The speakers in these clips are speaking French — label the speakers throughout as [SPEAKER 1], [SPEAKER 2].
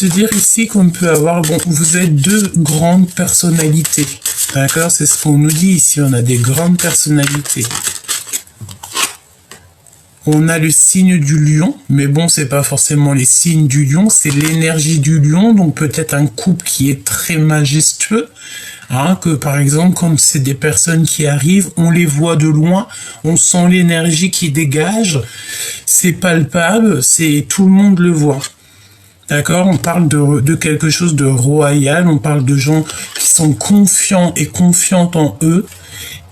[SPEAKER 1] te dire ici qu'on peut avoir, bon, vous êtes deux grandes personnalités, d'accord? C'est ce qu'on nous dit ici, on a des grandes personnalités. On a le signe du lion, mais bon, c'est pas forcément les signes du lion, c'est l'énergie du lion, donc peut-être un couple qui est très majestueux, hein, que par exemple, comme c'est des personnes qui arrivent, on les voit de loin, on sent l'énergie qui dégage, c'est palpable, c'est tout le monde le voit. D'accord, on parle de quelque chose de royal, on parle de gens qui sont confiants et confiantes en eux,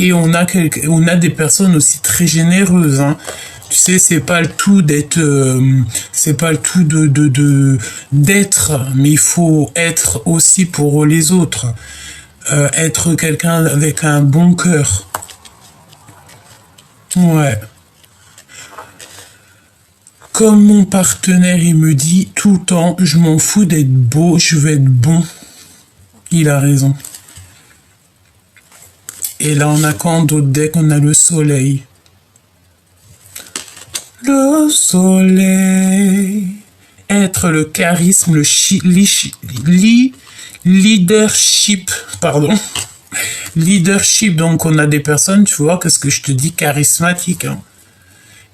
[SPEAKER 1] et on a des personnes aussi très généreuses, hein. Tu sais, c'est pas le tout d'être, c'est pas le tout d'être, mais il faut être aussi pour les autres, être quelqu'un avec un bon cœur. Ouais. Comme mon partenaire, il me dit tout le temps, je m'en fous d'être beau, je veux être bon. Il a raison. Et là, on a quand d'autres decks, on a le soleil. Le soleil. Être le charisme, le leadership, pardon. Leadership, donc on a des personnes, tu vois, qu'est-ce que je te dis, charismatique, hein.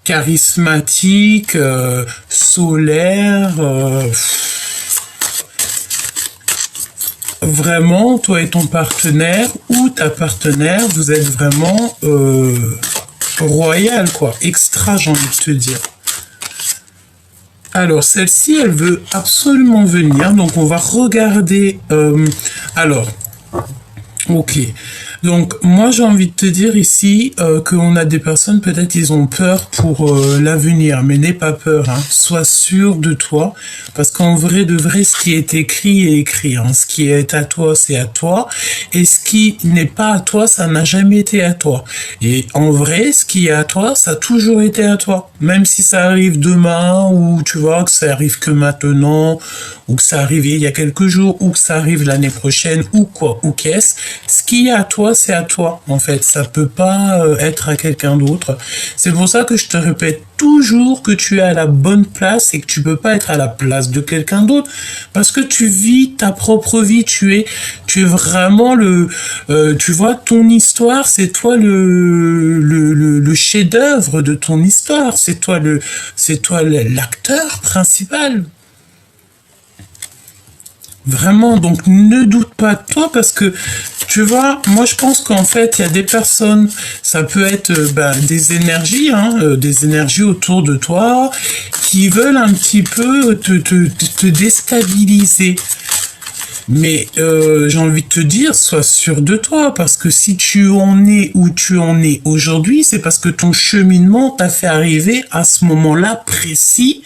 [SPEAKER 1] Charismatique, solaire, vraiment, toi et ton partenaire ou ta partenaire, vous êtes vraiment royal, quoi, extra, j'ai envie de te dire. Alors, celle-ci, elle veut absolument venir, donc on va regarder, alors, ok. Donc, moi, j'ai envie de te dire ici qu'on a des personnes, peut-être ils ont peur pour l'avenir, mais n'aie pas peur, hein. Sois sûr de toi, parce qu'en vrai de vrai, ce qui est écrit est écrit, hein. Ce qui est à toi, c'est à toi, et ce qui n'est pas à toi, ça n'a jamais été à toi. Et en vrai, ce qui est à toi, ça a toujours été à toi. Même si ça arrive demain, ou tu vois, que ça arrive que maintenant, ou que ça arrive il y a quelques jours, ou que ça arrive l'année prochaine, ou quoi, ou qu'est-ce, ce qui est à toi, c'est à toi, en fait. Ça peut pas être à quelqu'un d'autre. C'est pour ça que je te répète toujours que tu es à la bonne place et que tu peux pas être à la place de quelqu'un d'autre, parce que tu vis ta propre vie. Tu es vraiment tu vois, ton histoire, c'est toi le chef-d'œuvre de ton histoire. C'est toi l'acteur principal. Vraiment, donc ne doute pas de toi, parce que tu vois, moi je pense qu'en fait il y a des personnes, ça peut être des énergies, hein, des énergies autour de toi qui veulent un petit peu te déstabiliser. Mais j'ai envie de te dire, sois sûr de toi, parce que si tu en es où tu en es aujourd'hui, c'est parce que ton cheminement t'a fait arriver à ce moment-là précis.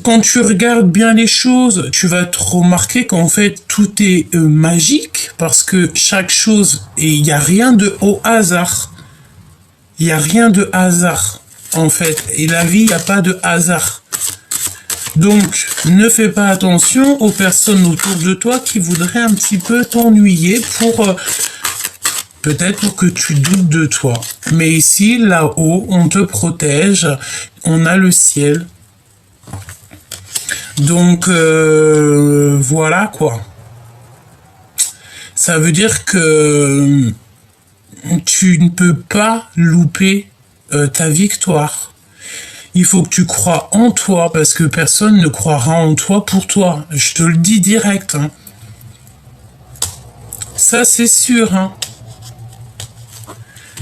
[SPEAKER 1] Quand tu regardes bien les choses, tu vas te remarquer qu'en fait, tout est magique, parce que chaque chose, et il n'y a rien de au hasard. Il n'y a rien de hasard, en fait. Et la vie, il n'y a pas de hasard. Donc, ne fais pas attention aux personnes autour de toi qui voudraient un petit peu t'ennuyer peut-être pour que tu doutes de toi. Mais ici, là-haut, on te protège, on a le ciel. Donc, voilà quoi. Ça veut dire que tu ne peux pas louper ta victoire. Il faut que tu crois en toi, parce que personne ne croira en toi pour toi. Je te le dis direct, hein. Ça, c'est sûr, hein.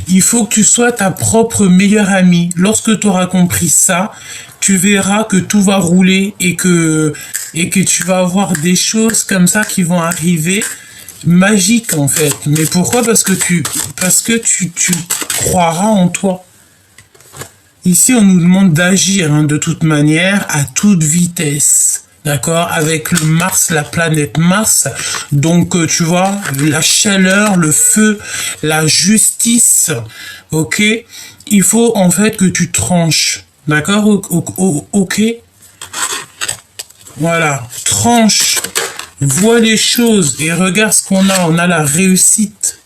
[SPEAKER 1] Il faut que tu sois ta propre meilleure amie. Lorsque tu auras compris ça, tu verras que tout va rouler et que tu vas avoir des choses comme ça qui vont arriver, magiques en fait. Mais pourquoi? Parce que tu croiras en toi. Ici, on nous demande d'agir, hein, de toute manière, à toute vitesse. D'accord? Avec le Mars, la planète Mars. Donc, tu vois, la chaleur, le feu, la justice. Ok? Il faut, en fait, que tu tranches. D'accord? Ok? Voilà. Tranche. Vois les choses et regarde ce qu'on a. On a la réussite.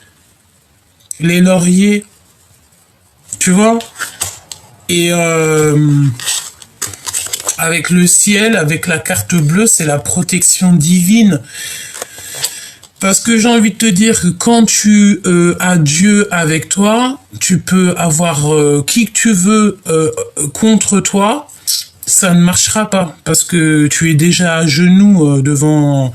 [SPEAKER 1] Les lauriers. Tu vois? Et avec le ciel, avec la carte bleue, c'est la protection divine. Parce que j'ai envie de te dire que quand tu as Dieu avec toi, tu peux avoir qui que tu veux contre toi, ça ne marchera pas. Parce que tu es déjà à genoux devant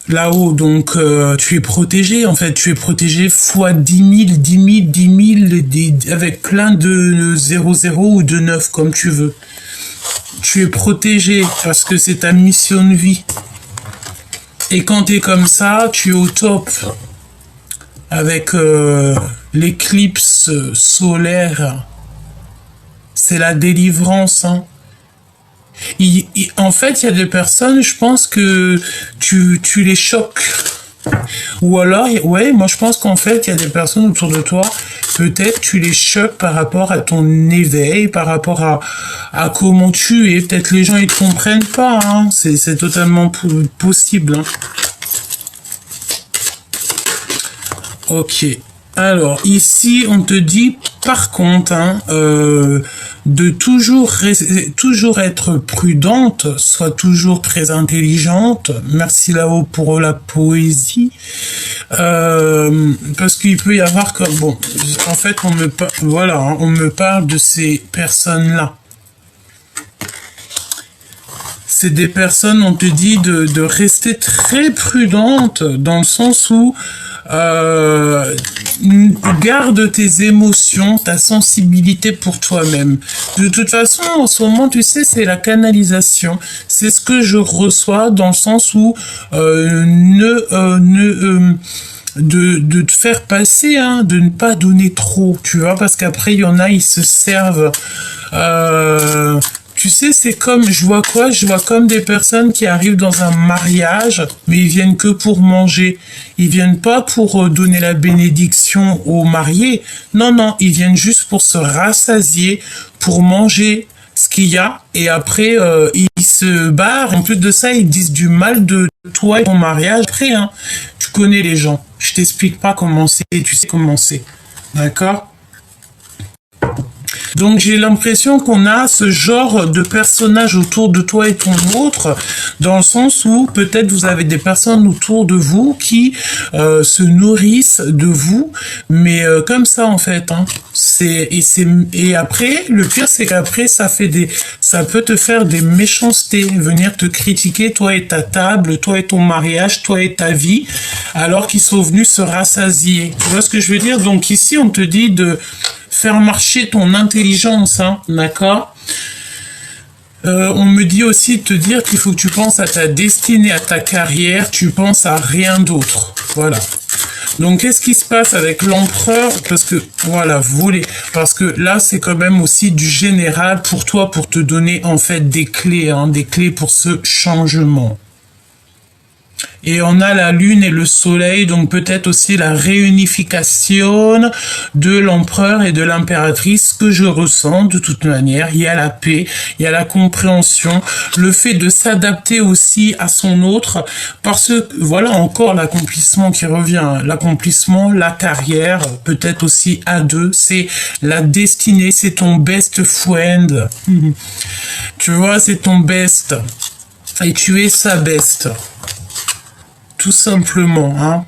[SPEAKER 1] là-haut, donc tu es protégé, en fait, tu es protégé fois 10 000, 10 000, 10 000, avec plein de 00 ou de 9, comme tu veux. Tu es protégé parce que c'est ta mission de vie. Et quand tu es comme ça, tu es au top. Avec l'éclipse solaire, c'est la délivrance, hein. En fait, il y a des personnes, je pense que tu les choques. Ou alors, ouais, moi je pense qu'en fait, il y a des personnes autour de toi, peut-être tu les choques par rapport à ton éveil, par rapport à comment tu es. Peut-être les gens, ils te comprennent pas, hein. C'est totalement possible, hein. Ok. Alors, ici, on te dit, par contre, hein, de toujours être prudente, sois toujours très intelligente. Merci là-haut pour la poésie. Parce qu'il peut y avoir comme... Bon, en fait, voilà, hein, on me parle de ces personnes-là. C'est des personnes, on te dit de rester très prudente, dans le sens où garde tes émotions, ta sensibilité pour toi-même. De toute façon, en ce moment, tu sais, c'est la canalisation. C'est ce que je reçois dans le sens où de te faire passer, hein, de ne pas donner trop, tu vois, parce qu'après, il y en a, ils se servent. Tu sais, c'est comme, je vois quoi? Je vois comme des personnes qui arrivent dans un mariage, mais ils viennent que pour manger. Ils viennent pas pour donner la bénédiction aux mariés. Non, non, ils viennent juste pour se rassasier, pour manger ce qu'il y a, et après, ils se barrent. En plus de ça, ils disent du mal de toi et ton mariage. Après, hein, tu connais les gens. Je t'explique pas comment c'est, tu sais comment c'est. D'accord? Donc j'ai l'impression qu'on a ce genre de personnage autour de toi et ton autre, dans le sens où peut-être vous avez des personnes autour de vous qui se nourrissent de vous, mais comme ça en fait, hein. Et après le pire c'est qu'après ça peut te faire des méchancetés, venir te critiquer toi et ta table, toi et ton mariage, toi et ta vie, alors qu'ils sont venus se rassasier. Tu vois ce que je veux dire? Donc ici on te dit de faire marcher ton intelligence, hein, d'accord? On me dit aussi de te dire qu'il faut que tu penses à ta destinée, à ta carrière, tu penses à rien d'autre. Voilà. Donc, qu'est-ce qui se passe avec l'empereur? Parce que, voilà, parce que là, c'est quand même aussi du général pour toi, pour te donner, en fait, des clés, hein, des clés pour ce changement. Et on a la lune et le soleil, donc peut-être aussi la réunification de l'empereur et de l'impératrice que je ressens de toute manière. Il y a la paix, il y a la compréhension, le fait de s'adapter aussi à son autre, parce que voilà encore l'accomplissement qui revient. L'accomplissement, la carrière, peut-être aussi à deux, c'est la destinée, c'est ton best friend. Tu vois, c'est ton best. Et tu es sa best. Tout simplement, hein.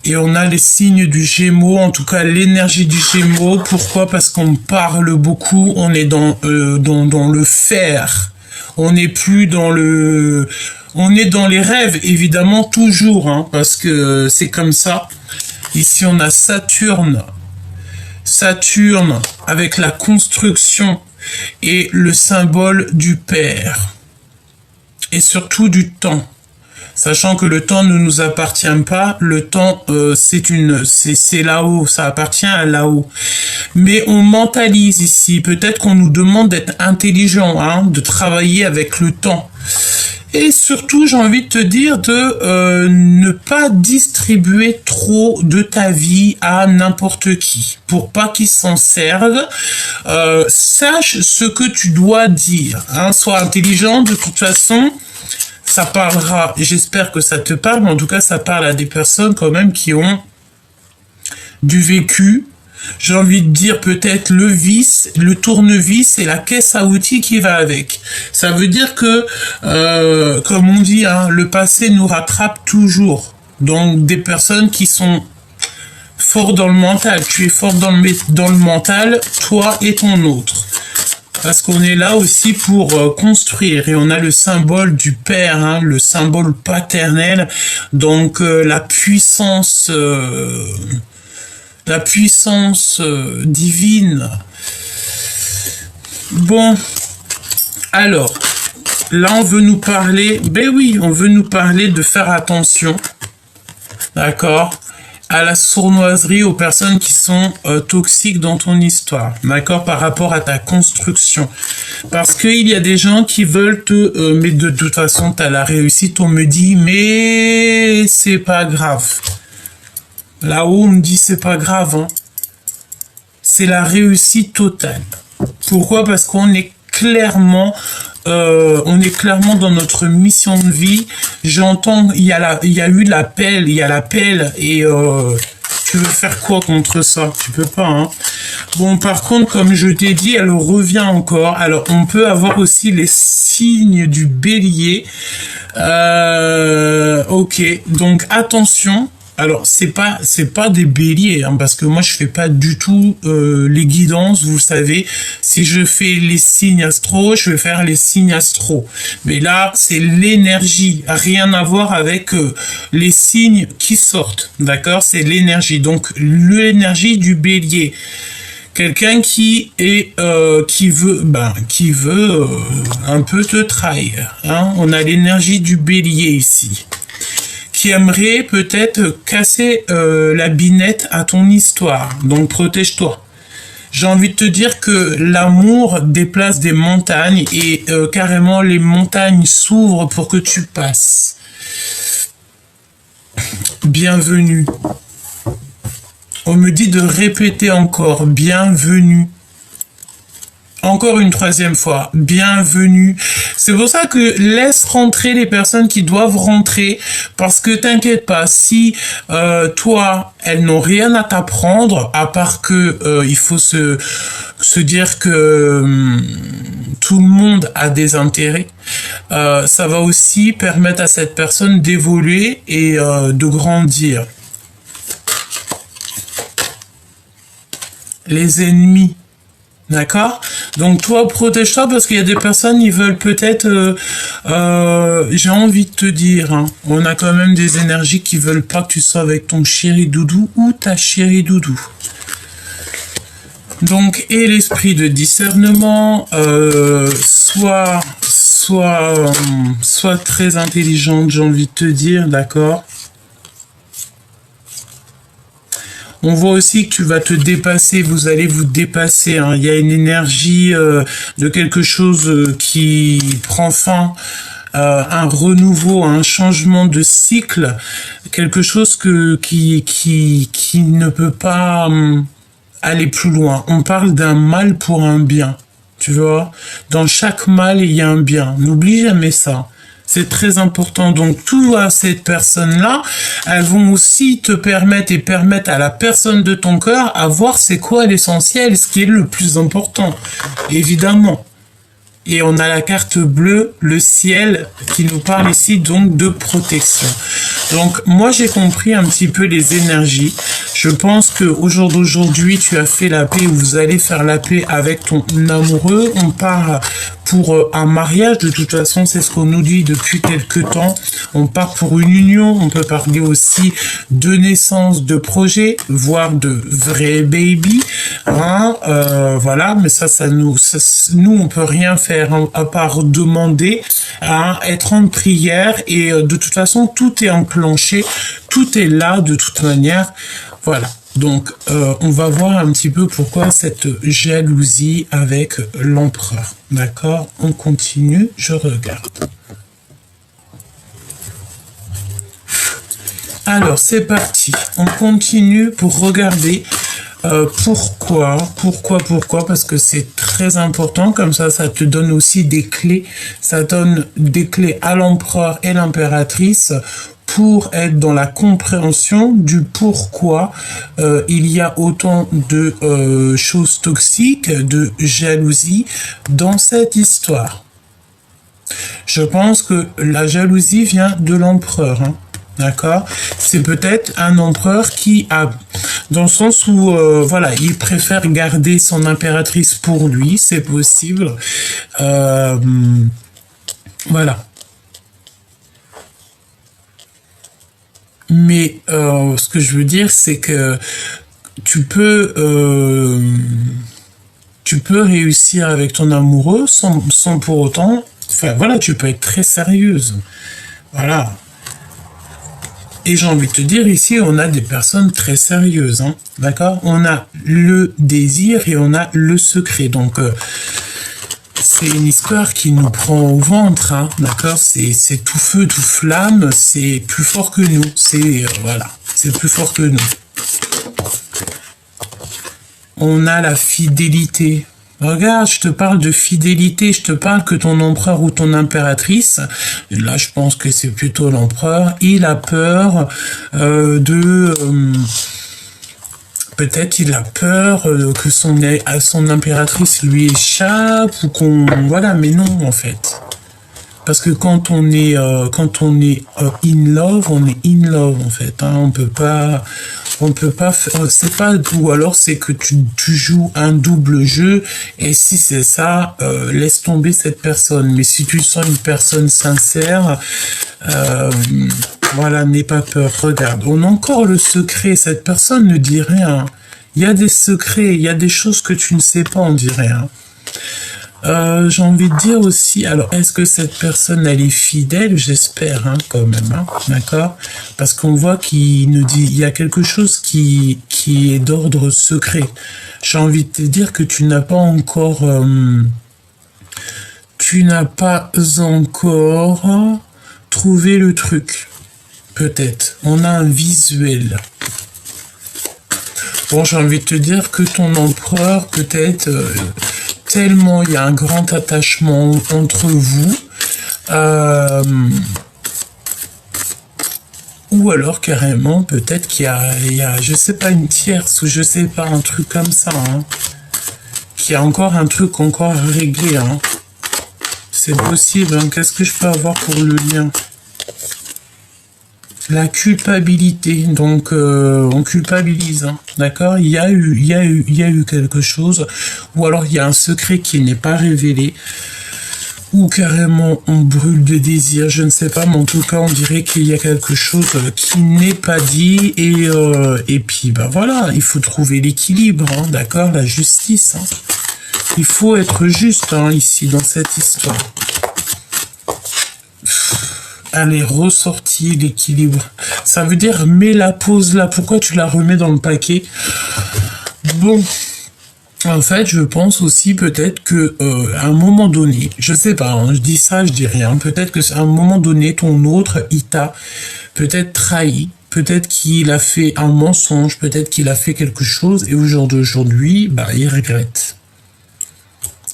[SPEAKER 1] Et on a les signes du Gémeaux, en tout cas l'énergie du Gémeaux. Pourquoi? Parce qu'on parle beaucoup, on est dans le faire. On n'est plus dans le... On est dans les rêves, évidemment, toujours, hein, parce que c'est comme ça. Ici, on a Saturne. Saturne avec la construction et le symbole du père. Et surtout du temps. Sachant que le temps ne nous appartient pas, le temps c'est là-haut, ça appartient à là-haut. Mais on mentalise ici, peut-être qu'on nous demande d'être intelligent, hein, de travailler avec le temps. Et surtout, j'ai envie de te dire de ne pas distribuer trop de ta vie à n'importe qui, pour pas qu'ils s'en servent. Sache ce que tu dois dire, hein, sois intelligent de toute façon. Ça parlera, j'espère que ça te parle, mais en tout cas, ça parle à des personnes quand même qui ont du vécu, J'ai envie de dire peut-être le vis, le tournevis et la caisse à outils qui va avec. Ça veut dire que, comme on dit, hein, le passé nous rattrape toujours. Donc des personnes qui sont fortes dans le mental. Tu es fort dans le mental, toi et ton autre. Parce qu'on est là aussi pour construire et on a le symbole du père, hein, le symbole paternel, donc la puissance divine. Bon, alors, là on veut nous parler, ben oui, on veut nous parler de faire attention, d'accord, à la sournoiserie, aux personnes qui sont toxiques dans ton histoire, d'accord, par rapport à ta construction. Parce qu'il y a des gens qui veulent te... mais de toute façon, tu as la réussite, on me dit, mais c'est pas grave. Là-haut, on me dit, c'est pas grave, hein. C'est la réussite totale. Pourquoi? Parce qu'on est clairement... dans notre mission de vie. J'entends, il y a eu l'appel, et tu veux faire quoi contre ça? Tu peux pas, hein. Bon, par contre, comme je t'ai dit, elle revient encore. Alors, on peut avoir aussi les signes du bélier. Ok, donc attention. Alors, c'est pas des béliers, hein, parce que moi, je fais pas du tout les guidances, vous savez. Si je fais les signes astro, je vais faire les signes astro. Mais là, c'est l'énergie, rien à voir avec les signes qui sortent, d'accord? C'est l'énergie, donc l'énergie du bélier. Quelqu'un qui veut un peu te trahir, hein? On a l'énergie du bélier ici, qui aimerait peut-être casser la binette à ton histoire. Donc protège-toi. J'ai envie de te dire que l'amour déplace des montagnes et carrément les montagnes s'ouvrent pour que tu passes. Bienvenue. On me dit de répéter encore, bienvenue. Encore une troisième fois, bienvenue. C'est pour ça que laisse rentrer les personnes qui doivent rentrer, parce que t'inquiète pas, si toi, elles n'ont rien à t'apprendre, à part que il faut se dire que tout le monde a des intérêts, ça va aussi permettre à cette personne d'évoluer et de grandir. Les ennemis. D'accord? Donc toi, protège-toi parce qu'il y a des personnes, ils veulent peut-être... j'ai envie de te dire, hein, on a quand même des énergies qui veulent pas que tu sois avec ton chéri doudou ou ta chérie doudou. Donc, et l'esprit de discernement, soit très intelligente, j'ai envie de te dire, d'accord? On voit aussi que tu vas te dépasser, vous allez vous dépasser, hein. Il y a une énergie de quelque chose qui prend fin, un renouveau, un changement de cycle, quelque chose qui ne peut pas aller plus loin. On parle d'un mal pour un bien, tu vois. Dans chaque mal, il y a un bien. N'oublie jamais ça. C'est très important. Donc, tout à cette personne-là, elles vont aussi te permettre et permettre à la personne de ton cœur à voir c'est quoi l'essentiel, ce qui est le plus important. Évidemment. Et on a la carte bleue, le ciel, qui nous parle ici donc de protection. Donc, moi, j'ai compris un petit peu les énergies. Je pense que au jour d'aujourd'hui, tu as fait la paix ou vous allez faire la paix avec ton amoureux. On part pour un mariage. De toute façon, c'est ce qu'on nous dit depuis quelques temps. On part pour une union. On peut parler aussi de naissance, de projet, voire de vrai baby. Hein, voilà, mais nous, on peut rien faire hein, à part demander, hein, être en prière. Et de toute façon, tout est enclenché. Tout est là de toute manière. Voilà, donc on va voir un petit peu pourquoi cette jalousie avec l'empereur. D'accord? On continue, je regarde. Alors, c'est parti. On continue pour regarder pourquoi, parce que c'est très important. Comme ça te donne aussi des clés. Ça donne des clés à l'empereur et l'impératrice pour être dans la compréhension du pourquoi il y a autant de choses toxiques, de jalousie dans cette histoire. Je pense que la jalousie vient de l'empereur, hein. D'accord? C'est peut-être un empereur qui a, dans le sens où, voilà, il préfère garder son impératrice pour lui, c'est possible. Voilà. Mais ce que je veux dire, c'est que tu peux réussir avec ton amoureux sans pour autant... Enfin, voilà, tu peux être très sérieuse. Voilà. Et j'ai envie de te dire, ici, on a des personnes très sérieuses, hein, d'accord? On a le désir et on a le secret. Donc, c'est une histoire qui nous prend au ventre, hein, d'accord? C'est tout feu, tout flamme, c'est plus fort que nous. C'est, voilà, c'est plus fort que nous. On a la fidélité. Regarde, je te parle de fidélité, je te parle que ton empereur ou ton impératrice, là je pense que c'est plutôt l'empereur, il a peur peut-être il a peur que son impératrice lui échappe ou qu'on... Voilà, mais non en fait. Parce que quand on est in love, on est in love en fait. Hein. On peut pas c'est pas, ou alors c'est que tu joues un double jeu, et si c'est ça, laisse tomber cette personne. Mais si tu sens une personne sincère, voilà, n'aie pas peur. Regarde, on a encore le secret, cette personne ne dit rien. Il y a des secrets, il y a des choses que tu ne sais pas, on dit rien. J'ai envie de dire aussi, alors est-ce que cette personne elle est fidèle? J'espère, hein, quand même, hein, d'accord? Parce qu'on voit qu'il nous dit, il y a quelque chose qui est d'ordre secret. J'ai envie de te dire que tu n'as pas encore trouvé le truc. Peut-être. On a un visuel. Bon, j'ai envie de te dire que ton empereur, peut-être, tellement il y a un grand attachement entre vous, ou alors carrément, peut-être qu'il y a, je sais pas, une tierce, ou je sais pas, un truc comme ça, hein, qu'il y a encore un truc encore à régler, hein. C'est possible, hein. Qu'est-ce que je peux avoir pour le lien? La culpabilité, donc on culpabilise, hein, d'accord? Il y a eu quelque chose, ou alors il y a un secret qui n'est pas révélé, ou carrément on brûle de désir, je ne sais pas, mais en tout cas on dirait qu'il y a quelque chose qui n'est pas dit, et puis ben voilà, il faut trouver l'équilibre, hein, d'accord? La justice, hein. Il faut être juste, hein, ici dans cette histoire. Allez, ressorti l'équilibre. Ça veut dire, mets la pause là. Pourquoi tu la remets dans le paquet? Bon, en fait, je pense aussi peut-être que à un moment donné, je sais pas, hein, je dis ça, je dis rien. Peut-être que à un moment donné, ton autre, il t'a peut-être trahi. Peut-être qu'il a fait un mensonge. Peut-être qu'il a fait quelque chose. Et au jour d'aujourd'hui, bah, il regrette.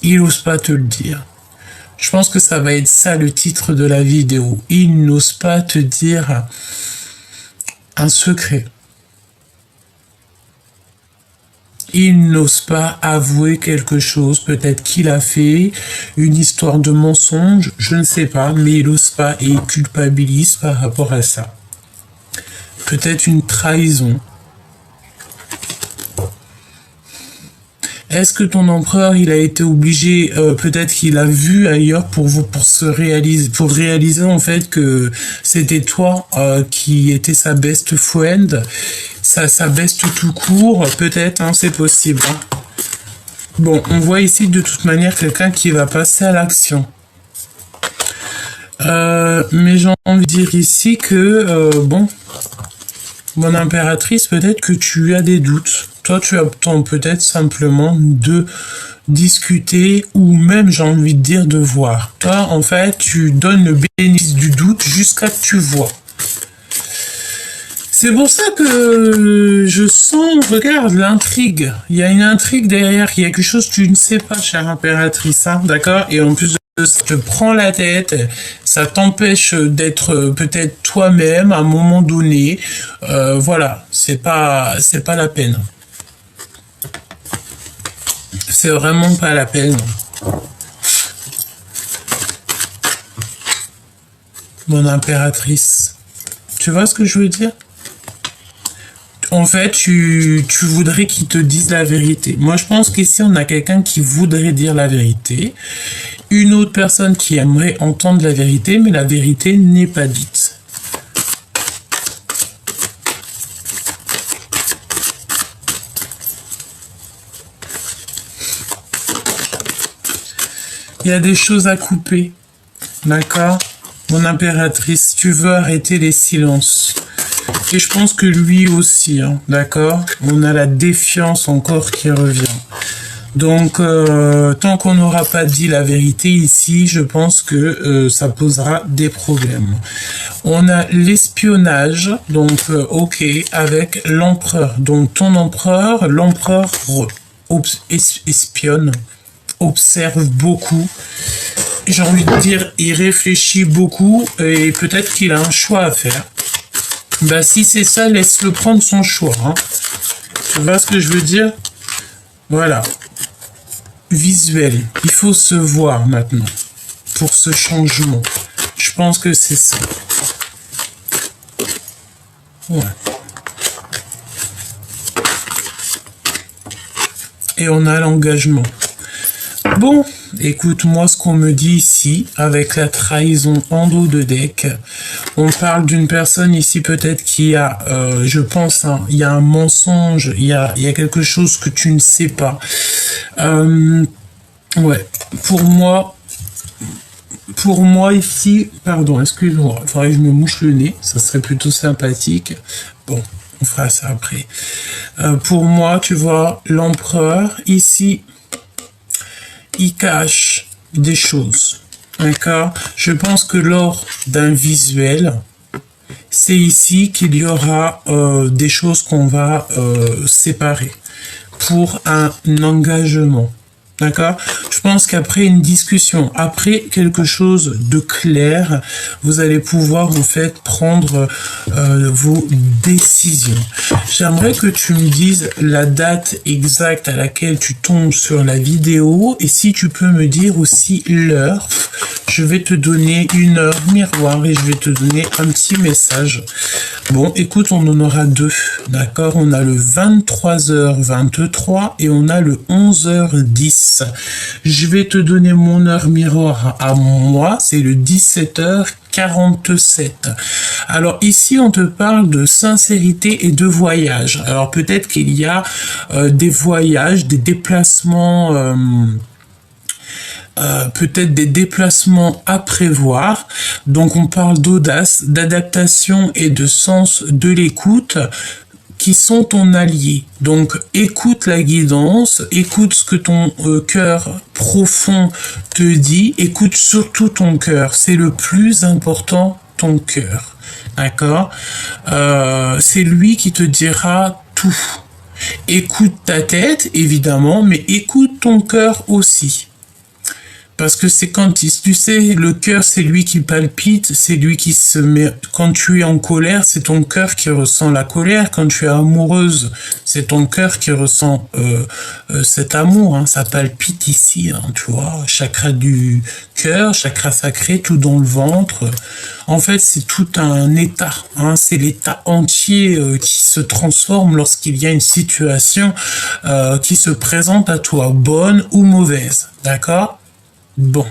[SPEAKER 1] Il n'ose pas te le dire. Je pense que ça va être ça le titre de la vidéo. Il n'ose pas te dire un secret. Il n'ose pas avouer quelque chose. Peut-être qu'il a fait une histoire de mensonge. Je ne sais pas, mais il n'ose pas et il culpabilise par rapport à ça. Peut-être une trahison. Est-ce que ton empereur, il a été obligé, peut-être qu'il a vu ailleurs pour réaliser en fait que c'était toi qui était sa best friend, sa best tout court, peut-être, hein, c'est possible. Hein. Bon, on voit ici de toute manière quelqu'un qui va passer à l'action. Mais j'ai envie de dire ici que, bon, mon impératrice, peut-être que tu as des doutes. Toi, tu attends peut-être simplement de discuter ou même, j'ai envie de dire, de voir. Toi, en fait, tu donnes le bénéfice du doute jusqu'à ce que tu vois. C'est pour ça que je sens, regarde, l'intrigue. Il y a une intrigue derrière, il y a quelque chose que tu ne sais pas, chère impératrice, hein, d'accord? Et en plus de ça te prend la tête, ça t'empêche d'être peut-être toi-même à un moment donné. Voilà, c'est pas la peine. C'est vraiment pas la peine. Mon impératrice. Tu vois ce que je veux dire? En fait, tu voudrais qu'ils te disent la vérité. Moi, je pense qu'ici, on a quelqu'un qui voudrait dire la vérité. Une autre personne qui aimerait entendre la vérité, mais la vérité n'est pas dite. Il y a des choses à couper. D'accord? Mon impératrice, tu veux arrêter les silences. Et je pense que lui aussi, hein, d'accord? On a la défiance encore qui revient. Donc, tant qu'on n'aura pas dit la vérité ici, je pense que ça posera des problèmes. On a l'espionnage, donc ok, avec l'empereur. Donc ton empereur, l'empereur espionne, observe beaucoup. J'ai envie de dire, il réfléchit beaucoup et peut-être qu'il a un choix à faire. Bah si c'est ça, laisse-le prendre son choix. Hein. Tu vois ce que je veux dire? Voilà. Visuel. Il faut se voir maintenant pour ce changement. Je pense que c'est ça. Ouais. Et on a l'engagement. Bon, écoute, moi, ce qu'on me dit ici, avec la trahison en dos de deck, on parle d'une personne ici peut-être qui a, je pense, hein, il y a un mensonge, il y a quelque chose que tu ne sais pas. Ouais, pour moi ici, pardon, excuse-moi, il faudrait que je me mouche le nez, ça serait plutôt sympathique. Bon, on fera ça après. Pour moi, tu vois, l'empereur, ici, il cache des choses, d'accord? Je pense que lors d'un visuel, c'est ici qu'il y aura des choses qu'on va séparer pour un engagement. D'accord? Je pense qu'après une discussion, après quelque chose de clair, vous allez pouvoir en fait prendre vos décisions. J'aimerais que tu me dises la date exacte à laquelle tu tombes sur la vidéo et si tu peux me dire aussi l'heure. Je vais te donner une heure miroir et je vais te donner un petit message. Bon, écoute, on en aura deux, d'accord? On a le 23h23 et on a le 11h10. Je vais te donner mon heure miroir à moi, c'est le 17h47. Alors ici, on te parle de sincérité et de voyage. Alors peut-être qu'il y a des voyages, des déplacements... peut-être des déplacements à prévoir. Donc on parle d'audace, d'adaptation et de sens de l'écoute qui sont ton allié. Donc écoute la guidance, écoute ce que ton cœur profond te dit, écoute surtout ton cœur. C'est le plus important, ton cœur. D'accord? C'est lui qui te dira tout. Écoute ta tête, évidemment, mais écoute ton cœur aussi. Parce que c'est quand, tu sais, le cœur, c'est lui qui palpite, c'est lui qui se met... Quand tu es en colère, c'est ton cœur qui ressent la colère. Quand tu es amoureuse, c'est ton cœur qui ressent cet amour. Hein. Ça palpite ici, hein, tu vois. Chakra du cœur, chakra sacré, tout dans le ventre. En fait, c'est tout un état. Hein. C'est l'état entier qui se transforme lorsqu'il y a une situation qui se présente à toi, bonne ou mauvaise. D'accord ? Bon,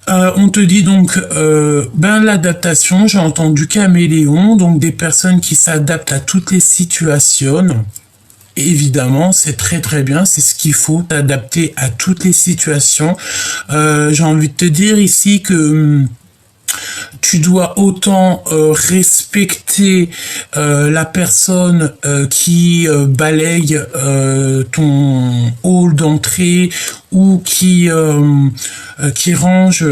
[SPEAKER 1] on te dit donc, l'adaptation, j'ai entendu caméléon, donc des personnes qui s'adaptent à toutes les situations. Évidemment, c'est très très bien, c'est ce qu'il faut, t'adapter à toutes les situations. J'ai envie de te dire ici que... tu dois autant respecter la personne qui balaye ton hall d'entrée ou qui range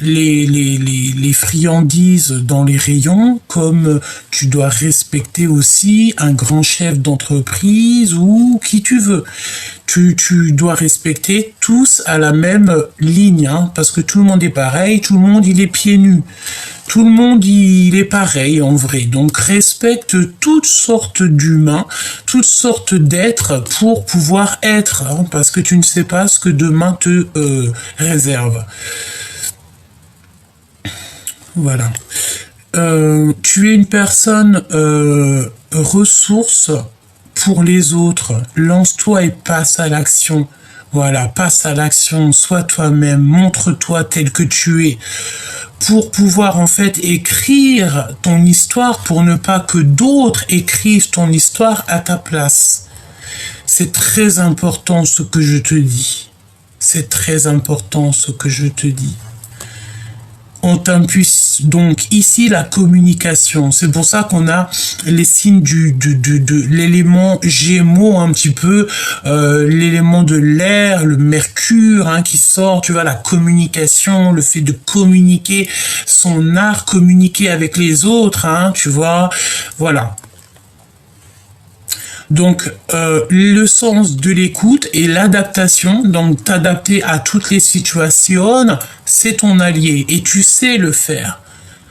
[SPEAKER 1] les friandises dans les rayons, comme tu dois respecter aussi un grand chef d'entreprise ou qui tu veux. Tu dois respecter tous à la même ligne, hein, parce que tout le monde est pareil, tout le monde il est pieds nus. Tout le monde il est pareil en vrai. Donc respecte toutes sortes d'humains, toutes sortes d'êtres pour pouvoir être, hein, parce que tu ne sais pas ce que demain te réserve. Voilà. Tu es une personne ressource pour les autres. Lance-toi et passe à l'action. Voilà, passe à l'action, sois toi-même, montre-toi tel que tu es, pour pouvoir en fait écrire ton histoire, pour ne pas que d'autres écrivent ton histoire à ta place. C'est très important ce que je te dis. C'est très important ce que je te dis. On t'impulse donc ici la communication. C'est pour ça qu'on a les signes de l'élément Gémeaux un petit peu, l'élément de l'air, le Mercure hein, qui sort. Tu vois la communication, le fait de communiquer son art, communiquer avec les autres. Hein, tu vois, voilà. Donc, le sens de l'écoute et l'adaptation, donc t'adapter à toutes les situations, c'est ton allié et tu sais le faire.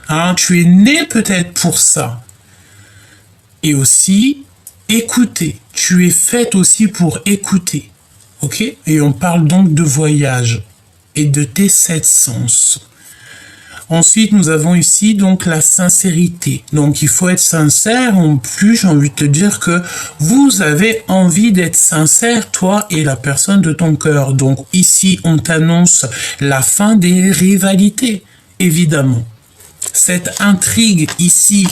[SPEAKER 1] Hein, tu es né peut-être pour ça. Et aussi, écouter. Tu es faite aussi pour écouter. Ok? Et on parle donc de voyage et de tes 7 sens. Ensuite, nous avons ici donc la sincérité. Donc, il faut être sincère. En plus, j'ai envie de te dire que vous avez envie d'être sincère, toi et la personne de ton cœur. Donc, ici, on t'annonce la fin des rivalités, évidemment. Cette intrigue ici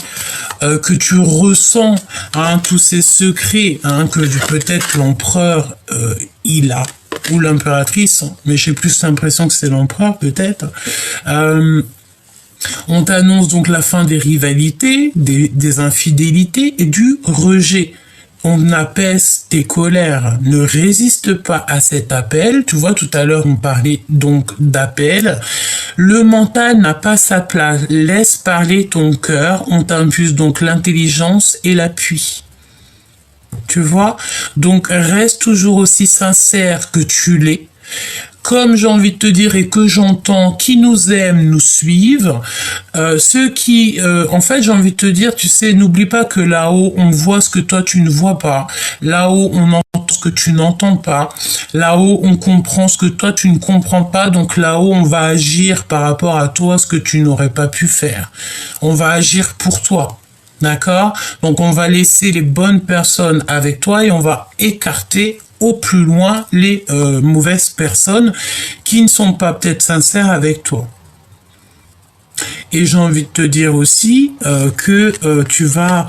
[SPEAKER 1] que tu ressens, hein, tous ces secrets hein, que peut-être l'empereur il a, ou l'impératrice, mais j'ai plus l'impression que c'est l'empereur peut-être. On t'annonce donc la fin des rivalités, des infidélités et du rejet. On apaise tes colères. Ne résiste pas à cet appel. Tu vois, tout à l'heure, on parlait donc d'appel. Le mental n'a pas sa place. Laisse parler ton cœur. On t'impulse donc l'intelligence et l'appui. Tu vois? Donc, reste toujours aussi sincère que tu l'es. Comme j'ai envie de te dire et que j'entends, qui nous aiment nous suivent. Ceux qui, en fait, j'ai envie de te dire, tu sais, n'oublie pas que là-haut, on voit ce que toi tu ne vois pas. Là-haut, on entend ce que tu n'entends pas. Là-haut, on comprend ce que toi tu ne comprends pas. Donc là-haut, on va agir par rapport à toi ce que tu n'aurais pas pu faire. On va agir pour toi. D'accord? Donc on va laisser les bonnes personnes avec toi et on va écarter au plus loin les mauvaises personnes qui ne sont pas peut-être sincères avec toi. Et j'ai envie de te dire aussi que tu vas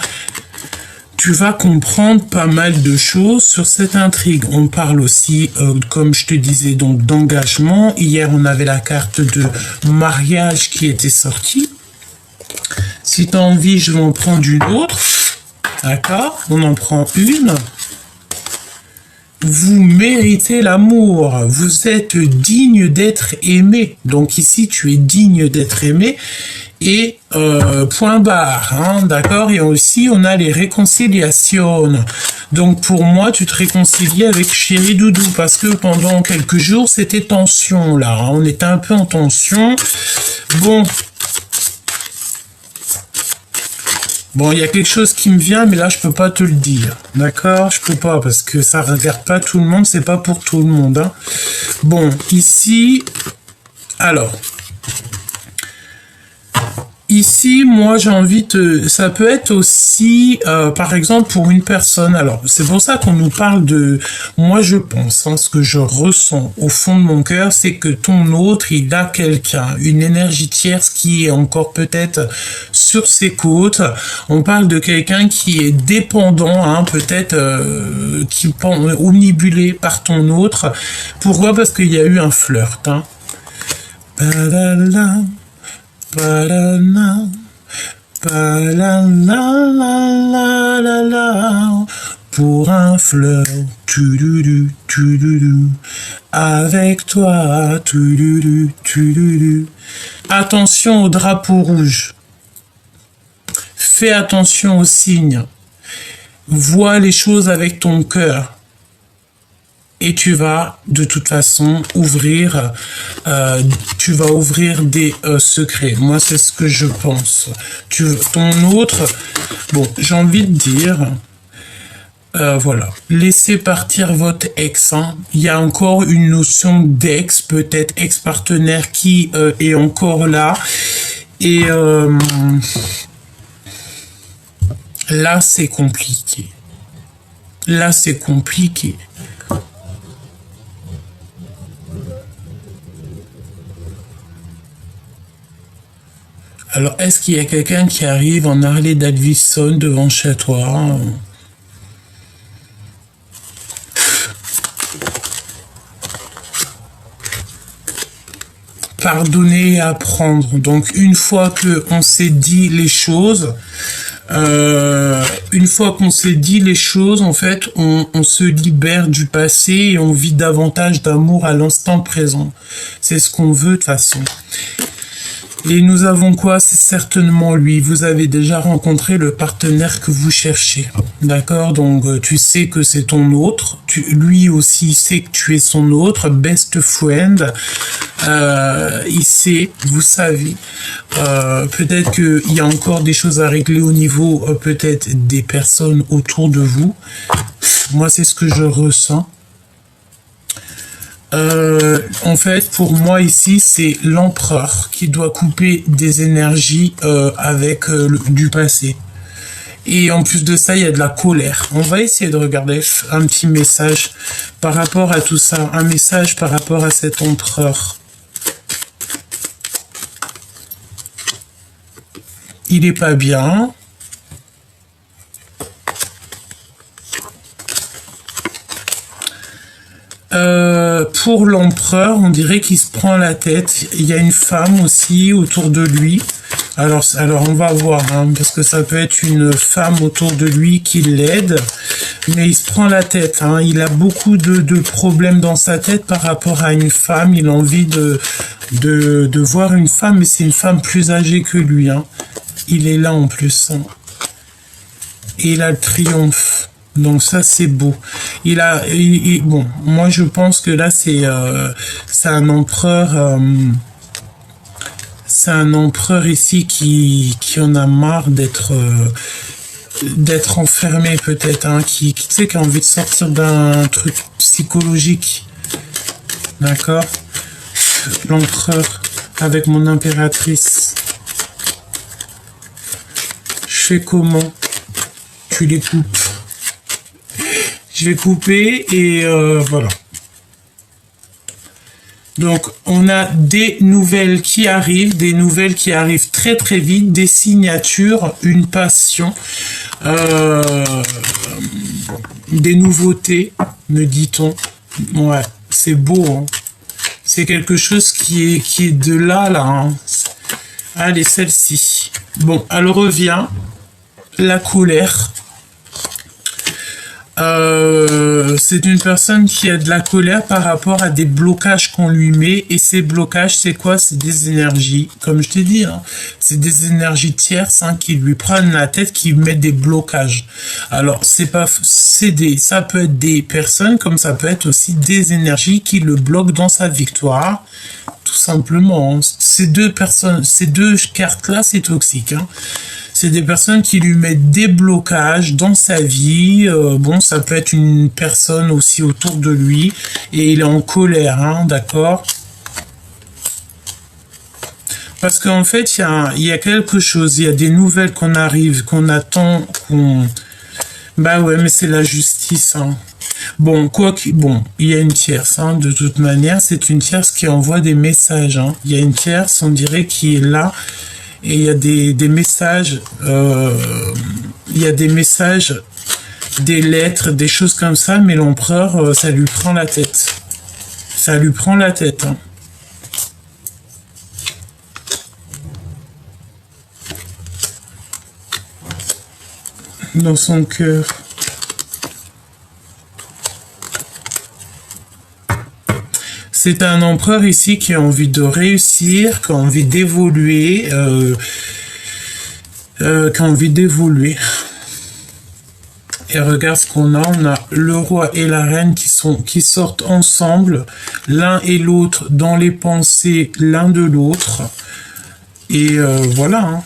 [SPEAKER 1] comprendre pas mal de choses sur cette intrigue. On parle aussi, comme je te disais, donc d'engagement. Hier, on avait la carte de mariage qui était sortie. Si tu as envie, je vais en prendre une autre. D'accord? On en prend une. Vous méritez l'amour. Vous êtes digne d'être aimé. Donc ici, tu es digne d'être aimé. Et point barre. Hein, d'accord? Et aussi, on a les réconciliations. Donc pour moi, tu te réconcilies avec Chéri Doudou. Parce que pendant quelques jours, c'était tension là. Hein, on était un peu en tension. Bon, il y a quelque chose qui me vient, mais là, je peux pas te le dire. D'accord? Je peux pas, parce que ça regarde pas tout le monde, c'est pas pour tout le monde. Hein. Bon, ici, alors, ici, moi, j'ai envie de... Ça peut être aussi, par exemple, pour une personne. Alors, c'est pour ça qu'on nous parle de... Moi, je pense, hein, ce que je ressens au fond de mon cœur, c'est que ton autre, il a quelqu'un, une énergie tierce qui est encore peut-être sur ses côtes. On parle de quelqu'un qui est dépendant, hein, peut-être, qui est omnibulé par ton autre. Pourquoi? Parce qu'il y a eu un flirt. Hein. Pour un fleur, touloulou. Avec toi, touloulou, touloulou. Attention au drapeau rouge. Fais attention aux signes. Vois les choses avec ton cœur. Et tu vas, de toute façon, ouvrir des secrets. Moi, c'est ce que je pense. Ton autre, bon, j'ai envie de dire, voilà, laissez partir votre ex. Hein. Il y a encore une notion d'ex, peut-être ex-partenaire qui est encore là. Et là, c'est compliqué. Là, c'est compliqué. Alors, est-ce qu'il y a quelqu'un qui arrive en Harley Davidson devant chez toi? Pardonner et apprendre. Donc, une fois que on s'est dit les choses, en fait, on se libère du passé et on vit davantage d'amour à l'instant présent. C'est ce qu'on veut de toute façon. Et nous avons quoi? C'est certainement lui. Vous avez déjà rencontré le partenaire que vous cherchez. D'accord? Donc, tu sais que c'est ton autre. Lui aussi sait que tu es son autre. Best friend. Il sait, vous savez. Peut-être qu'il y a encore des choses à régler au niveau, peut-être, des personnes autour de vous. Moi, c'est ce que je ressens. En fait, pour moi ici, c'est l'empereur qui doit couper des énergies avec du passé. Et en plus de ça, il y a de la colère. On va essayer de regarder un petit message par rapport à tout ça. Un message par rapport à cet empereur. Il est pas bien. Pour l'empereur, on dirait qu'il se prend la tête. Il y a une femme aussi autour de lui. Alors on va voir, hein, parce que ça peut être une femme autour de lui qui l'aide, mais il se prend la tête. Hein. Il a beaucoup de problèmes dans sa tête par rapport à une femme. Il a envie de voir une femme, mais c'est une femme plus âgée que lui. Hein. Il est là en plus. Hein. Et il a le triomphe. Donc ça c'est beau. Bon, moi je pense que là c'est un empereur. C'est un empereur ici qui en a marre d'être enfermé peut-être, hein, qui a envie de sortir d'un truc psychologique. D'accord? L'empereur avec mon impératrice. Je fais comment? Tu les coupes. Je vais couper et voilà. Donc, on a des nouvelles qui arrivent très très vite, des signatures, une passion, des nouveautés, me dit-on. Ouais, c'est beau, hein. C'est quelque chose qui est de là, hein. Allez, celle-ci. Bon, elle revient. La colère. C'est une personne qui a de la colère par rapport à des blocages qu'on lui met, et ces blocages, c'est quoi? C'est des énergies, comme je t'ai dit, hein, c'est des énergies tierces, hein, qui lui prennent la tête, qui lui mettent des blocages. Alors ça peut être des personnes, comme ça peut être aussi des énergies qui le bloquent dans sa victoire, tout simplement. Hein. Ces deux cartes-là, c'est toxique, hein. C'est des personnes qui lui mettent des blocages dans sa vie. Bon, ça peut être une personne aussi autour de lui. Et il est en colère, hein, d'accord? Parce qu'en fait, il y a quelque chose. Il y a des nouvelles qu'on attend, Bah ouais, mais c'est la justice, hein. Bon, il y a une tierce, hein, de toute manière. C'est une tierce qui envoie des messages, hein. Il y a une tierce, on dirait, qui est là. Et il y a des messages, des lettres, des choses comme ça, mais l'empereur, ça lui prend la tête. Ça lui prend la tête, hein. Dans son cœur. C'est un empereur ici qui a envie de réussir, qui a envie d'évoluer, qui a envie d'évoluer. Et regarde ce qu'on a. On a le roi et la reine qui sortent ensemble, l'un et l'autre dans les pensées l'un de l'autre. Et voilà. Hein.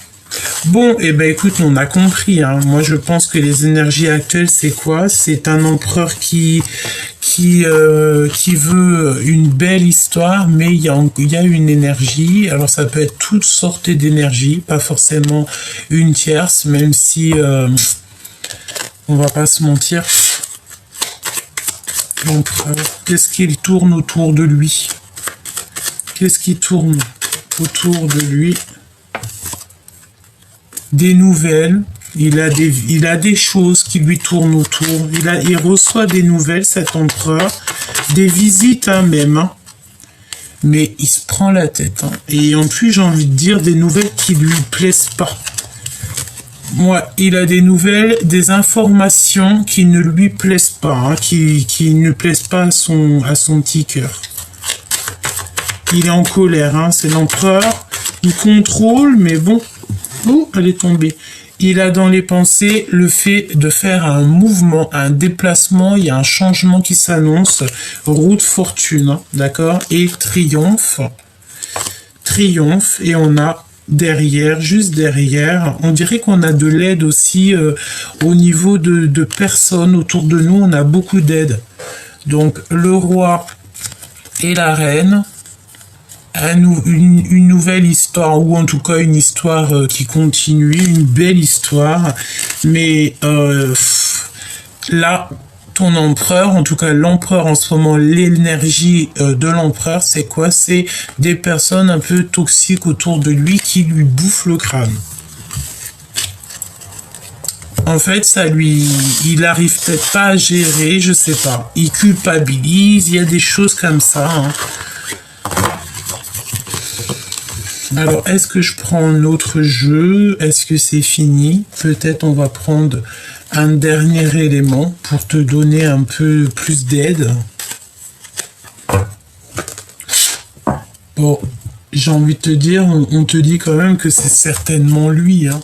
[SPEAKER 1] Bon, et ben écoute, on a compris. Hein. Moi, je pense que les énergies actuelles, c'est quoi? C'est un empereur qui veut une belle histoire, mais il y a une énergie. Alors, ça peut être toutes sortes d'énergies, pas forcément une tierce, même si on va pas se mentir. L'empereur, qu'est-ce qu'il tourne autour de lui? Qu'est-ce qui tourne autour de lui? Des nouvelles, il a des choses qui lui tournent autour, il reçoit des nouvelles, cet empereur, des visites hein, même, hein. Mais il se prend la tête. Hein. Et en plus, j'ai envie de dire des nouvelles qui lui plaisent pas. Moi, il a des nouvelles, des informations qui ne lui plaisent pas, hein, qui ne plaisent pas à son petit cœur. Il est en colère, hein, c'est l'empereur, il contrôle, mais bon. Oh, elle est tombée. Il a dans les pensées le fait de faire un mouvement, un déplacement, il y a un changement qui s'annonce, roue de fortune, hein, d'accord? Et triomphe, et on a derrière, juste derrière, on dirait qu'on a de l'aide aussi au niveau de personnes autour de nous, on a beaucoup d'aide. Donc le roi et la reine, une nouvelle histoire, ou en tout cas une histoire qui continue, une belle histoire, mais là, ton empereur, en tout cas l'empereur en ce moment, l'énergie de l'empereur, c'est quoi? C'est des personnes un peu toxiques autour de lui qui lui bouffent le crâne. En fait, il arrive peut-être pas à gérer, je sais pas. Il culpabilise, il y a des choses comme ça, hein. Alors, est-ce que je prends un autre jeu? Est-ce que c'est fini? Peut-être on va prendre un dernier élément pour te donner un peu plus d'aide. Bon, j'ai envie de te dire, on te dit quand même que c'est certainement lui. Hein.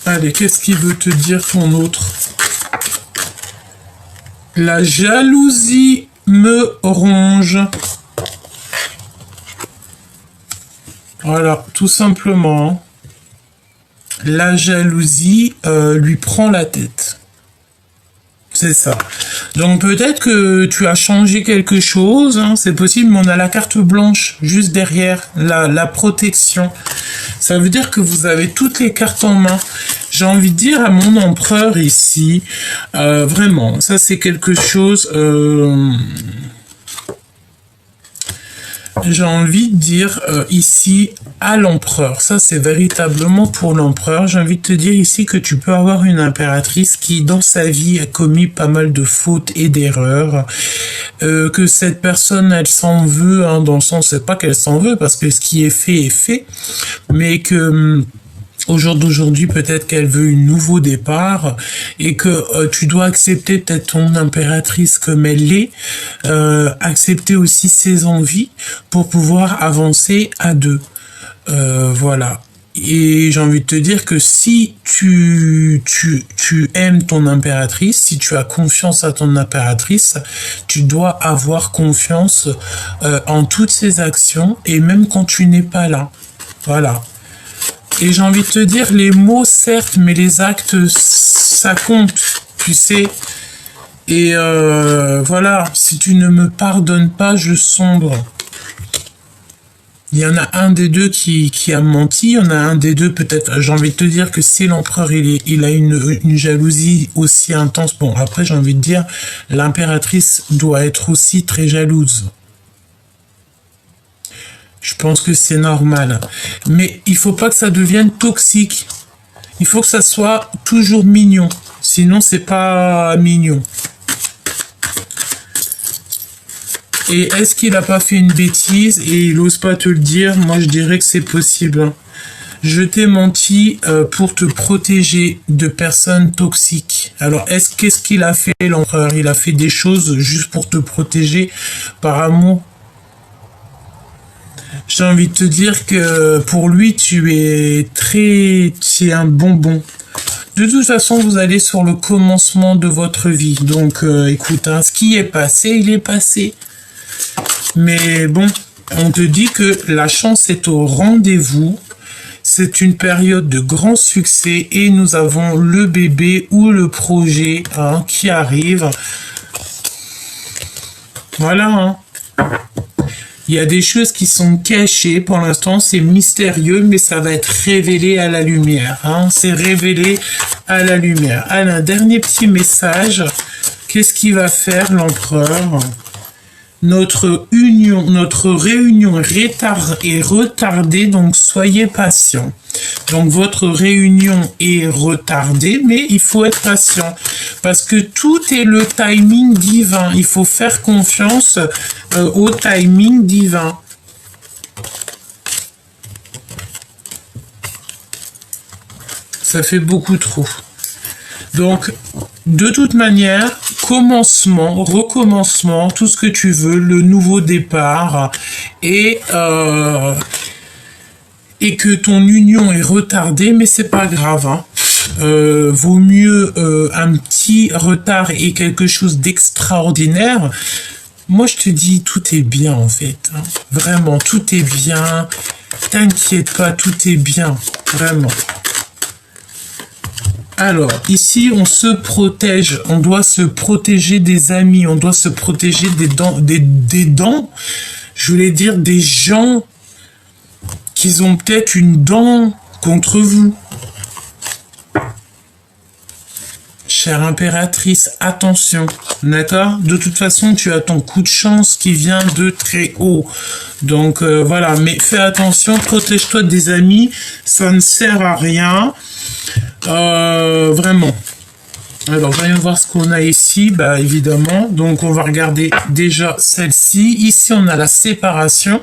[SPEAKER 1] Allez, qu'est-ce qu'il veut te dire ton autre? La jalousie me ronge. Voilà, tout simplement, la jalousie lui prend la tête. C'est ça. Donc peut-être que tu as changé quelque chose, hein, c'est possible, mais on a la carte blanche juste derrière, la protection. Ça veut dire que vous avez toutes les cartes en main. J'ai envie de dire à mon empereur ici, vraiment, ça c'est quelque chose... J'ai envie de dire ici à l'empereur, ça c'est véritablement pour l'empereur, j'ai envie de te dire ici que tu peux avoir une impératrice qui dans sa vie a commis pas mal de fautes et d'erreurs, que cette personne elle s'en veut, hein, dans le sens c'est pas qu'elle s'en veut parce que ce qui est fait, mais que... au jour d'aujourd'hui, peut-être qu'elle veut un nouveau départ et que tu dois accepter peut-être ton impératrice comme elle est, accepter aussi ses envies pour pouvoir avancer à deux. Voilà. Et j'ai envie de te dire que si tu aimes ton impératrice, si tu as confiance à ton impératrice, tu dois avoir confiance en toutes ses actions et même quand tu n'es pas là. Voilà. Et j'ai envie de te dire, les mots, certes, mais les actes, ça compte, tu sais. Et voilà, si tu ne me pardonnes pas, je sombre. Il y en a un des deux qui a menti, il y en a un des deux, peut-être, j'ai envie de te dire que si l'empereur, il a une jalousie aussi intense, bon, après, j'ai envie de dire, l'impératrice doit être aussi très jalouse. Je pense que c'est normal. Mais il faut pas que ça devienne toxique. Il faut que ça soit toujours mignon. Sinon, c'est pas mignon. Et est-ce qu'il a pas fait une bêtise et il ose pas te le dire? Moi, je dirais que c'est possible. Je t'ai menti pour te protéger de personnes toxiques. Alors, qu'est-ce qu'il a fait, l'empereur? Il a fait des choses juste pour te protéger par amour? J'ai envie de te dire que pour lui, tu es un bonbon. De toute façon, vous allez sur le commencement de votre vie. Donc, écoute, hein, ce qui est passé, il est passé. Mais bon, on te dit que la chance est au rendez-vous. C'est une période de grand succès et nous avons le bébé ou le projet hein, qui arrive. Voilà, hein. Il y a des choses qui sont cachées. Pour l'instant, c'est mystérieux, mais ça va être révélé à la lumière. Hein. C'est révélé à la lumière. Allez, un dernier petit message. Qu'est-ce qu'il va faire, l'empereur? Notre réunion est retardée, donc soyez patient. Donc votre réunion est retardée, mais il faut être patient parce que tout est le timing divin. Il faut faire confiance au timing divin. Ça fait beaucoup trop. Donc, de toute manière, commencement, recommencement, tout ce que tu veux, le nouveau départ, et que ton union est retardée, mais c'est pas grave. Hein. Vaut mieux un petit retard et quelque chose d'extraordinaire. Moi, je te dis, tout est bien en fait. Hein. Vraiment, tout est bien. T'inquiète pas, tout est bien. Vraiment. Alors, ici, on se protège. On doit se protéger des amis. On doit se protéger des dents. Je voulais dire des gens qui ont peut-être une dent contre vous. Chère impératrice, attention, d'accord? De toute façon, tu as ton coup de chance qui vient de très haut. Donc, voilà, mais fais attention, protège-toi des amis, ça ne sert à rien. Vraiment. Alors, voyons voir ce qu'on a ici. Bah, évidemment. Donc, on va regarder déjà celle-ci. Ici, on a la séparation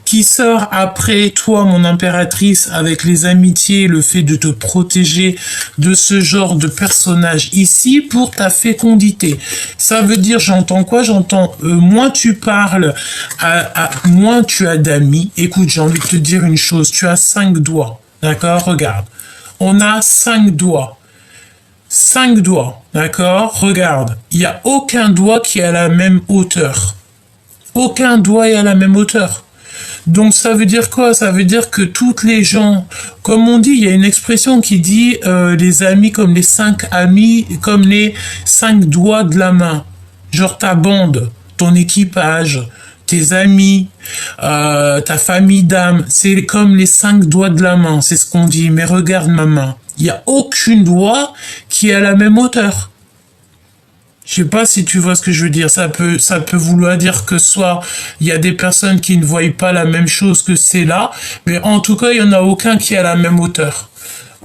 [SPEAKER 1] qui sort après toi, mon impératrice, avec les amitiés, le fait de te protéger de ce genre de personnage ici pour ta fécondité. Ça veut dire, j'entends quoi? J'entends, moins tu parles, moins tu as d'amis. Écoute, j'ai envie de te dire une chose. Tu as 5 doigts. D'accord? Regarde. On a 5 doigts. 5 doigts, d'accord? Regarde, il n'y a aucun doigt qui est à la même hauteur. Aucun doigt est à la même hauteur. Donc ça veut dire quoi? Ça veut dire que toutes les gens, comme on dit, il y a une expression qui dit les amis comme les 5 amis, comme les 5 doigts de la main. Genre ta bande, ton équipage, tes amis, ta famille d'âme, c'est comme les 5 doigts de la main, c'est ce qu'on dit. Mais regarde ma main, il n'y a aucune doigt qui est à la même hauteur. Je sais pas si tu vois ce que je veux dire. Ça peut vouloir dire que soit il y a des personnes qui ne voient pas la même chose que c'est là, mais en tout cas, il y en a aucun qui est à la même hauteur.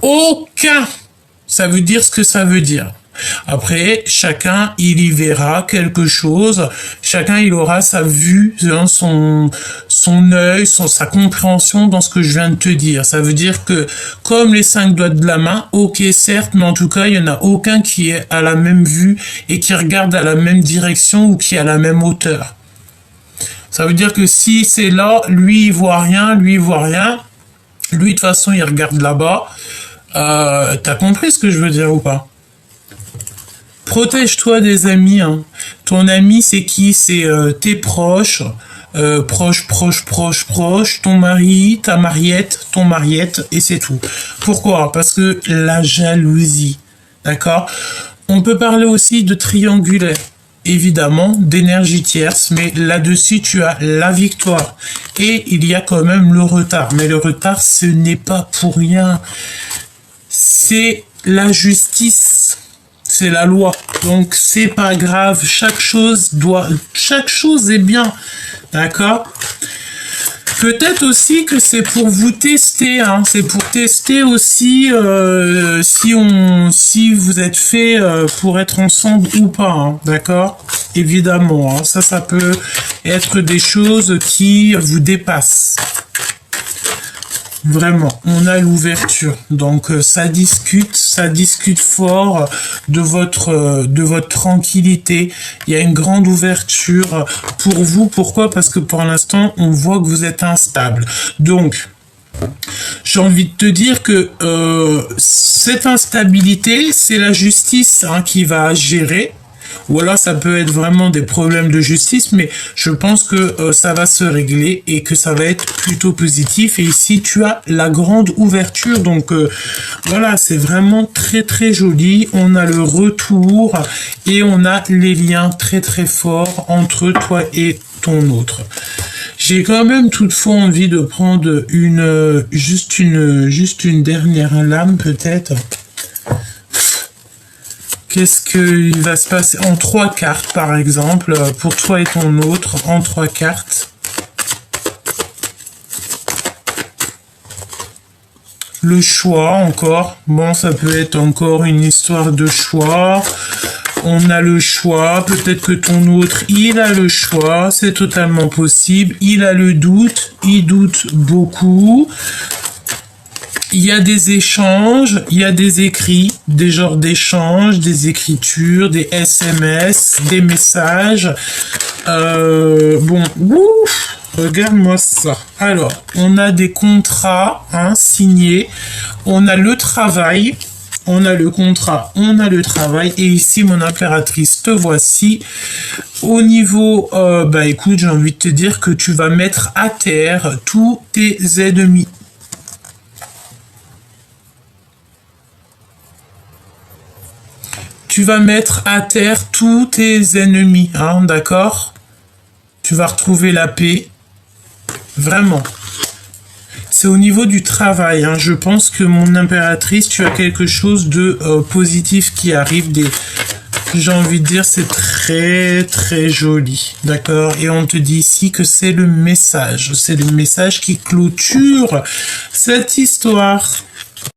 [SPEAKER 1] Aucun! Ça veut dire ce que ça veut dire. Après, chacun, il y verra quelque chose. Chacun, il aura sa vue, hein, son œil, sa compréhension dans ce que je viens de te dire. Ça veut dire que, comme les 5 doigts de la main, ok, certes, mais en tout cas, il n'y en a aucun qui est à la même vue et qui regarde à la même direction ou qui est à la même hauteur. Ça veut dire que si c'est là, lui, il voit rien, lui, il voit rien. Lui, de toute façon, il regarde là-bas. T'as compris ce que je veux dire ou pas? Protège-toi des amis. Hein. Ton ami, c'est qui? C'est tes proches, proches, ton mari, ta mariette, ton mariette, et c'est tout. Pourquoi? Parce que la jalousie, d'accord? On peut parler aussi de triangulaire, évidemment, d'énergie tierce, mais là-dessus, tu as la victoire. Et il y a quand même le retard. Mais le retard, ce n'est pas pour rien. C'est la justice. C'est la loi. Donc, c'est pas grave. Chaque chose est bien. D'accord? Peut-être aussi que c'est pour vous tester, hein. C'est pour tester aussi si vous êtes fait pour être ensemble ou pas, hein. D'accord? Évidemment, hein. Ça peut être des choses qui vous dépassent. Vraiment, on a l'ouverture. Donc ça discute fort de votre tranquillité. Il y a une grande ouverture pour vous. Pourquoi? Parce que pour l'instant, on voit que vous êtes instable. Donc, j'ai envie de te dire que cette instabilité, c'est la justice hein, qui va gérer. Ou alors ça peut être vraiment des problèmes de justice, mais je pense que ça va se régler et que ça va être plutôt positif. Et ici, tu as la grande ouverture. Donc voilà, c'est vraiment très très joli. On a le retour et on a les liens très très forts entre toi et ton autre. J'ai quand même toutefois envie de prendre juste une dernière lame peut-être. Qu'est-ce qu'il va se passer en 3 cartes, par exemple, pour toi et ton autre, en 3 cartes. Le choix, encore. Bon, ça peut être encore une histoire de choix. On a le choix. Peut-être que ton autre, il a le choix. C'est totalement possible. Il a le doute. Il doute beaucoup. Il y a des échanges, il y a des écrits, des genres d'échanges, des écritures, des SMS, des messages. Bon, ouf, regarde-moi ça. Alors, on a des contrats hein, signés, on a le travail, on a le contrat, on a le travail. Et ici, mon impératrice, te voici. Au niveau, bah écoute, j'ai envie de te dire que tu vas mettre à terre tous tes ennemis. Tu vas mettre à terre tous tes ennemis, hein, d'accord? Tu vas retrouver la paix. Vraiment. C'est au niveau du travail, hein. Je pense que mon impératrice, tu as quelque chose de positif qui arrive. J'ai envie de dire, c'est très très joli, d'accord? Et on te dit ici que c'est le message qui clôture cette histoire.